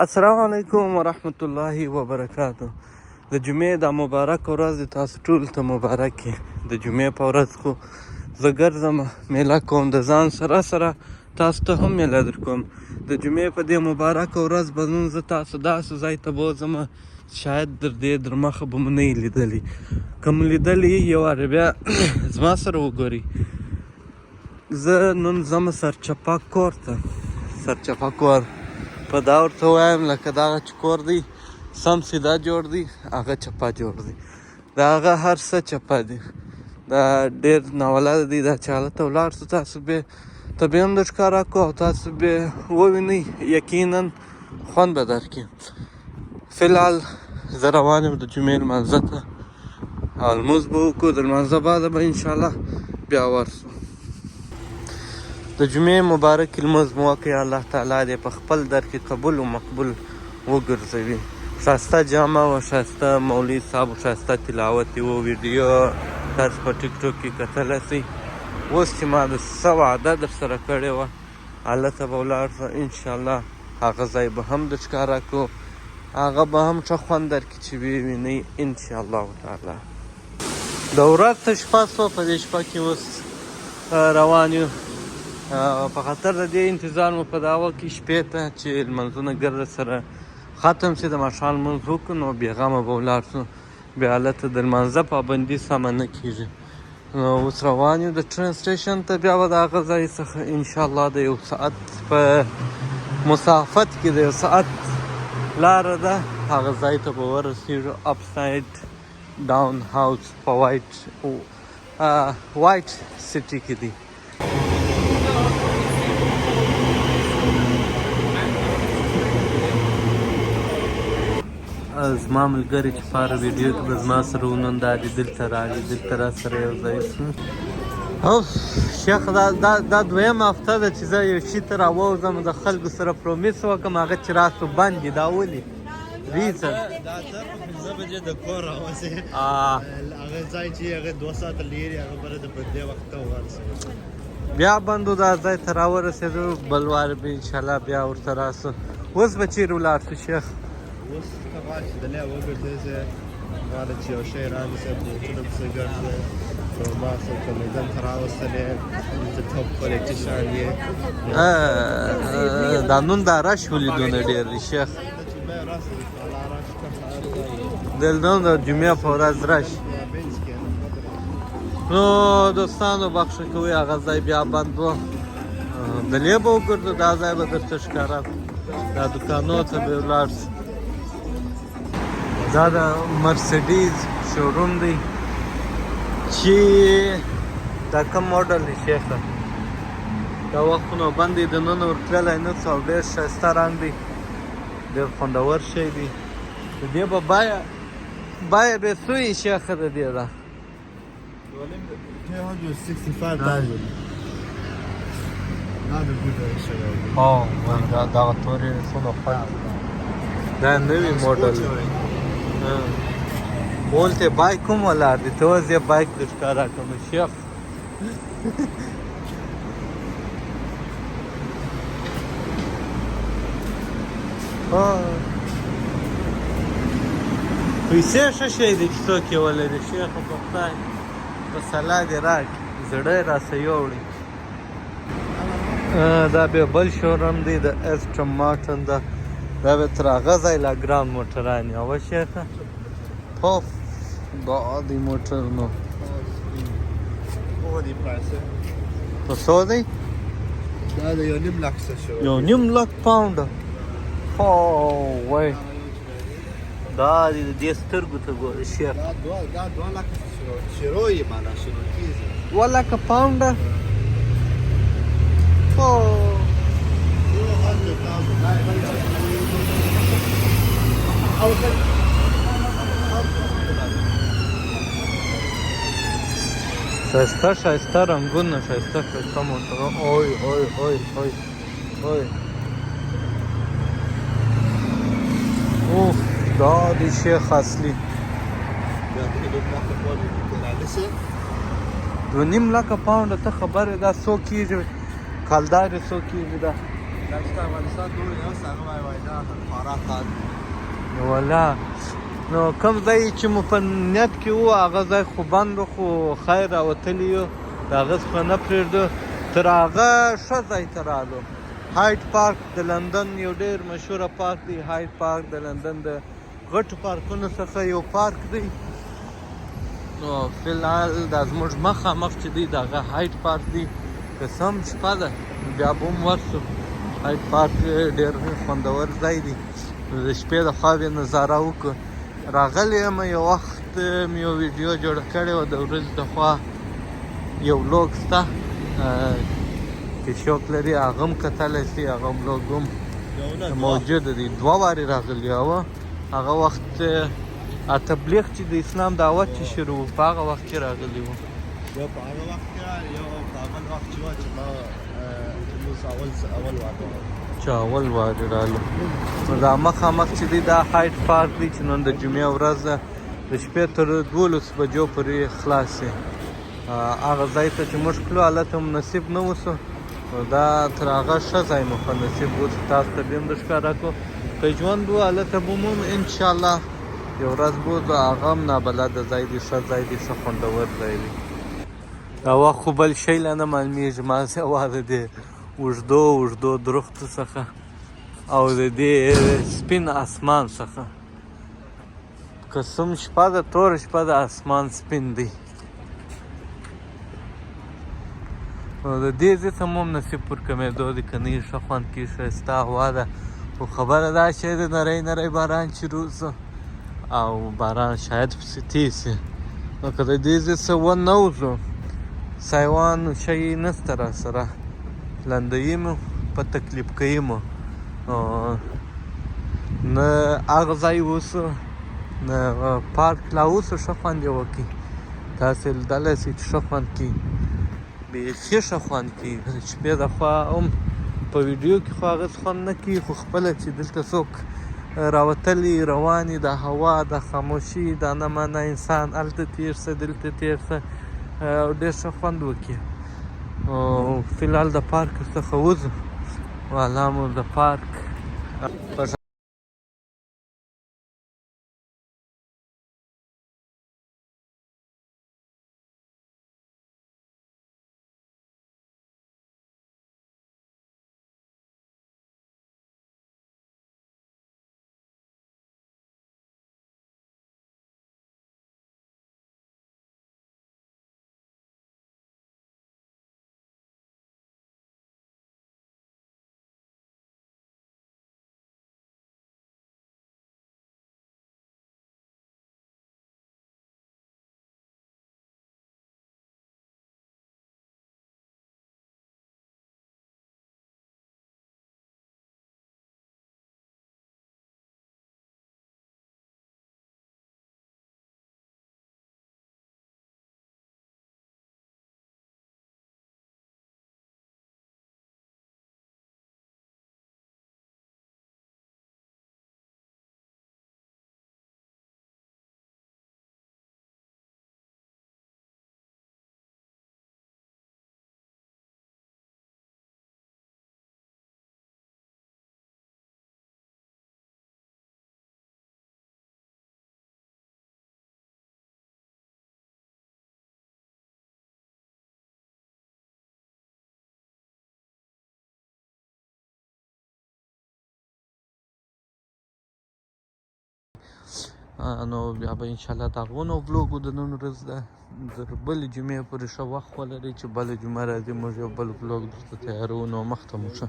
السلام علیکم ورحمت الله وبرکاتو. د جمعې د مبارک ورځ د تاسو ټول ته مبارک وي. د جمعې په ورځ خو زه ګرځم میله کوم، د ځان سره سره تاسو ته هم میله در کوم. د جمعې په دې مبارک ورځ به نن زه تاسو داسې ځای ته بوځم شاید در مخه به مو نه یې لیدلي. که مو لیدلي یو وارې بیا زما سره وګورئ. زه نن ځم سرچپک کور ته. سرچپک کور په دا ورته وایم لکه دغه چې کور دی سم سیده جوړ دی، هغه چپه جوړ دی، د هغه هر څه چپه دي. دا ډېر ناولده دی. دا چې هلته ولاړ شو تاسو ته به هم در ښکاره کړو او تاسو به ووینئ، یقینا خوند به درکړي. فلحال زه روان یم د جمعې لمانځه ته او لمونځ به وکړو. د لمانځه بعده به انشاءالله بیا ورسو. د جمعې مبارک لمونځ مو وکړئ. الله تعالی دې په خپل در کې قبول و مقبول وګرځوي. ښایسته جامه و، ښایسته مولوي صاحب، ښایسته تلاوت و، ویډیو تاسو په ټیک ټاک کې کتلی شئ. اوس چې ما د څه وعده در سره کړې وه هلته به ولاړ شو انشاءالله. هغه ځای به هم در ښکاره کړو، هغه به هم ښه خوند درکړي چې ویې وینئ انشاءالله تعالی. د ورځ ته شپه شوه، په دې شپه کې اوس روان یو. په خاطر د دې انتظار مو په دا وکړ شپې ته چې لمونځونه ګرده سره ختم شي، د ماښام لمونځ وکړو نو بېغمه به ولاړ شو. بیا هلته د لمانځه پابندي سمه نه کېږي. نو اوس روان یو د ټرین سټیشن ته. بیا به د هغه ځای څخه انشاءالله د یو ساعت په مسافت کې د یو ساعت لاره ده، هغه ځای ته به ورسېږو. اپ ساید ډاون هاوس په وایټ سټي کې دی. زما ملګري چې په هره ویډیو کې به زما سره وننداري دلته راغلي، دلته را سره یو ځای شو. او شیخ دا دویمه هفته ده چې زه یو شي ته راووځم، د خلکو سره پرومیس وکړم، هغه چې راسو بند دي. دا ولې ریزن؟ دا ته په 5 بجې د کور راوځې، هغه ځای چې هغه 2 ساعته لرې، هغه به د دې وخت ته ورسېږو. بیا بندو دا ځای ته راورسېدو، بل وار به انشاءالله بیا ورته راسو. اوس به چیرې ولاړ شو شیخ؟ اوس ته غواړې چې دلې وګرځې، غواړې چې یو شی رانیسې، بوټونه پسې ګرځې، نو ما څه تلویزیون ته راوستلې، د ټاپ کوالټي شیان یې. دا نن دا رش ولیدونه ډېر دی شیخ. دلته د جمعې په ورځ رش. نو دوستانو بخښه کوئ، هغه ځای بیا بند و. دلې به وګرځو، دا ځای به درته ښکاره کړو. دا دوکانو ته به ولاړ شو. دا د مرسډیز شوروم دی چې دا کوم موډل دی شیخه؟ دا وختونه بند دی، دننه ورتللی نه څه او ډېر ښایسته رنګ دی، ډېر خوندور شی دی. د دې به بیه به څو یې شیخه د دې ده؟ 365,000. دغه تورې څونه خوند. دا نوی موډل اولته بایک کوم ولاړ دی؟ ته اوس یې بایک در ښکاره کړم شیخ. پیسې ښه شی دی چې څوک یې ولري شیخه، په خدای په سلا دې راکړي، زړه یې راسه یوړي. دا بیا بل شوروم دی د اسټن مارټن ده. دا به تر هغه ځای لا ګران موټران یې اوه شیخه. پوف دا دی موټر نو په څو دی؟ دا د 1.5 لک څه شو، 1.5 لک پاونډه. وای دا دی د دې سترګو ته ګوره شیخ. دا 2 لک شروع یې معنا شروع کېږي 2 لکه پاونډه. ښایسته رنګونه، ښایسته موټرونه. اوی اوی اوی اوی اوی اوف دا دی شیخ اصلي. 2.5 لکه پاونډه. ته خبر یې دا څو کېږي؟ کالدار یې څو کېږي؟ دا دا چې افغانستان ټول یو څه هغه وایي دا خورا ښه دی. والله نو کوم ځای چې مو په نیت کې و هغه ځای خو بند و، خو خیر راوتلي یو، د هغه څخه نه پرېږدو. تر هغه ښه ځای ته رالو. هایټ پارک د لندن یو ډېر مشهوره پارک دی. هایټ پارک د لندن د غټو پارکونو څخه یو پارک دی. نو فلحال دا زموږ مخامخ چې دی د هغه هایټ پارک دی. که څه هم شپه ده بیا به هم ورسو. هایټ پارک ډېر خوندور ځای دی. د شپې د خوا بیا نظاره وکړو. راغلی یم یو وخت مې یو ویډیو جوړه کړې وه د ورځې د خوا یو ولاګ شته که شوق لري هغه هم کتلی شي. هغه ولاګ هم موجوده دی. 2 وارې راغلی وه. هغه وخت تبلیغ چې د اسلام دعوت چې شروع په هغه وخت کې راغلی وو. یو په هغه وخت کې یو په اول وخت چې وه چې ما موږ اول وارې چې اول وارې رالو. نو دا مخامخ چې دی دا هایټ پارک دی چې نن د جمعې ورځ ده. د شپې تر 12 بجو پورې خلاص دی. هغه ځای ته چې موږ تلو هلته هم نصیب نه وسو. نو دا تر هغه ښه ځای مو په نصیب وسو. تاسو ته بیا هم درښکاره کړو. که ژوند و هلته به مو انشاءالله یو ورځ بوځو. هغه هم نابلده ځای دی، ښه ځای دی، ښه خوندور ځای دی. دا وخت خو بل شی لا نه معلومېږي ما یوازې د اوږدو درختو څخه او د دې سپین اسمان څخه. که څه هم شپه ده، توره شپه ده، اسمان سپین دی. نو د دې ځای ته مو هم نصیب پر کمېدو دی. که نه یې ښه خوند کوي، ښایسته هوا ده. خو خبره دا چې د نری باران شروع شو او باران شاید پسې تېز شي. نو که د دې ځای څه ونه وځو سایوان شی نشته راسره، لنډوي مو په تکلیف کوي مو. نه هغه ځای اوسو نه پارک لا اوسو ښه خوند یې وکړي. تاسې لیدلی شئ چې ښه خوند کوي، بیخي ښه خوند کوي. د شپې د خوا هم په ویډیو کې خو هغه خوند نه کوي، خو خپله چې دلته څوک راوتلی رواني، د هوا د خاموشي دا نه مانه انسان هلته تېر شه دلته تېر شه او ډېر ښه خوند وکړي. فلحال د پارک څخه وځو. والا مو د پارک نو بیا به انشاءالله د هغو نه ولاګ د نن ورځ ده تر بلې جمعې پورې ښه وخت ولرئ چې بله جمعه راځي موږ یو بل ولاګ درته تیاروو. نو مخته مو ښه.